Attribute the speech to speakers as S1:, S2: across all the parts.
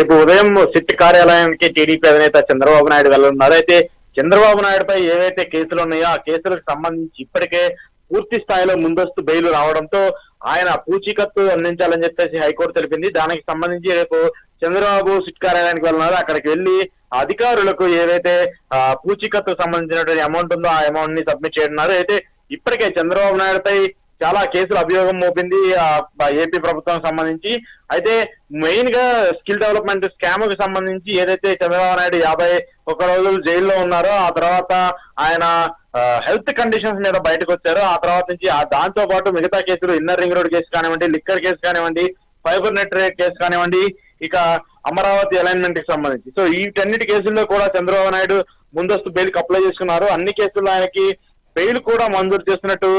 S1: రేపు ఉదయం సిట్ కార్యాలయానికి టీడీపీ అధినేత చంద్రబాబు నాయుడు వెళ్లనున్నారు. అయితే చంద్రబాబు నాయుడుపై ఏవైతే కేసులు ఉన్నాయో ఆ కేసులకు సంబంధించి ఇప్పటికే పూర్తి స్థాయిలో ముందస్తు బెయిల్ రావడంతో ఆయన పూచీకత్తు అందించాలని చెప్పేసి హైకోర్టు తెలిపింది. దానికి సంబంధించి రేపు చంద్రబాబు సిట్ కార్యాలయానికి వెళ్ళినారు. అక్కడికి వెళ్లి అధికారులకు ఏవైతే పూచీకత్తుకు సంబంధించినటువంటి అమౌంట్ ఉందో ఆ అమౌంట్ ని సబ్మిట్ చేయనున్నారు. అయితే ఇప్పటికే చంద్రబాబు నాయుడుపై చాలా కేసులు అభియోగం మోపింది ఏపీ ప్రభుత్వం సంబంధించి. అయితే మెయిన్ గా స్కిల్ డెవలప్మెంట్ స్కామ్ కు సంబంధించి ఏదైతే చంద్రబాబు నాయుడు 51 రోజులు జైల్లో ఉన్నారో ఆ తర్వాత ఆయన హెల్త్ కండిషన్స్ మీద బయటకు వచ్చారు. ఆ తర్వాత నుంచి దాంతో పాటు మిగతా కేసులు ఇన్నర్ రింగ్ రోడ్ కేసు కానివ్వండి, లిక్కర్ కేసు కానివ్వండి, ఫైబర్ నెట్ కేసు కానివ్వండి, ఇక అమరావతి అలైన్మెంట్ కి సంబంధించి సో వీటన్నిటి కేసుల్లో కూడా చంద్రబాబు నాయుడు ముందస్తు బెయిల్ కి అప్లై చేసుకున్నారు. అన్ని కేసుల్లో ఆయనకి బెయిల్ కూడా మంజూరు చేస్తున్నట్టు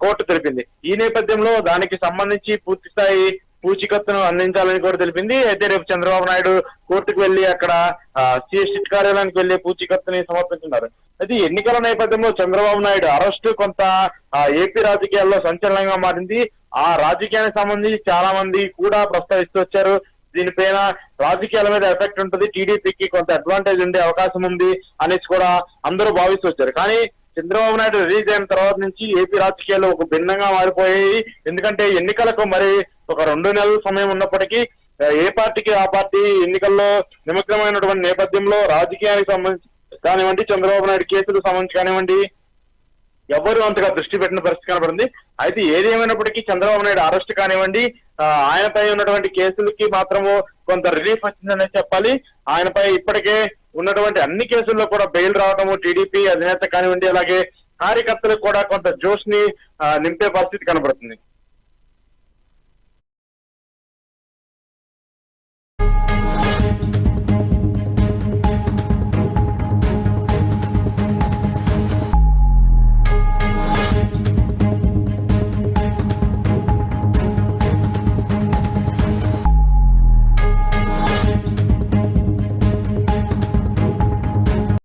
S1: కోర్టు తెలిపింది. ఈ నేపథ్యంలో దానికి సంబంధించి పూర్తి స్థాయి పూచీకత్తును అందించాలని కూడా తెలిపింది. అయితే రేపు చంద్రబాబు నాయుడు కోర్టుకు వెళ్లి అక్కడ సిట్ కార్యాలయానికి వెళ్లి పూచీకత్తుని సమర్పించున్నారు. అయితే ఎన్నికల నేపథ్యంలో చంద్రబాబు నాయుడు అరెస్టు కొంత ఏపీ రాజకీయాల్లో సంచలనంగా మారింది. ఆ రాజకీయానికి సంబంధించి చాలా మంది కూడా ప్రస్తావిస్తూ వచ్చారు. దీనిపైన రాజకీయాల మీద ఎఫెక్ట్ ఉంటుంది, టీడీపీకి కొంత అడ్వాంటేజ్ ఉండే అవకాశం ఉంది అనేసి కూడా అందరూ భావిస్తూ వచ్చారు. కానీ చంద్రబాబు నాయుడు రిలీజ్ అయిన తర్వాత నుంచి ఏపీ రాజకీయాలు ఒక భిన్నంగా మారిపోయాయి. ఎందుకంటే ఎన్నికలకు మరి ఒక 2 నెలల సమయం ఉన్నప్పటికీ ఏ పార్టీకి ఆ పార్టీ ఎన్నికల్లో నిమగ్నమైనటువంటి నేపథ్యంలో రాజకీయానికి సంబంధించి కానివ్వండి, చంద్రబాబు నాయుడు కేసులకు సంబంధించి కానివ్వండి, ఎవరు అంతగా దృష్టి పెట్టిన పరిస్థితి కనబడింది. అయితే ఏది ఏమైనప్పటికీ చంద్రబాబు నాయుడు అరెస్ట్ కానివ్వండి, ఆయనపై ఉన్నటువంటి కేసులకి మాత్రము కొంత రిలీఫ్ వచ్చిందనే చెప్పాలి. ఆయనపై ఇప్పటికే ఉన్నటువంటి అన్ని కేసుల్లో కూడా బెయిల్ రావడము టీడీపీ అధినేత కానివ్వండి, అలాగే కార్యకర్తలకు కూడా కొంత జోష్ ని నింపే పరిస్థితి కనబడుతుంది.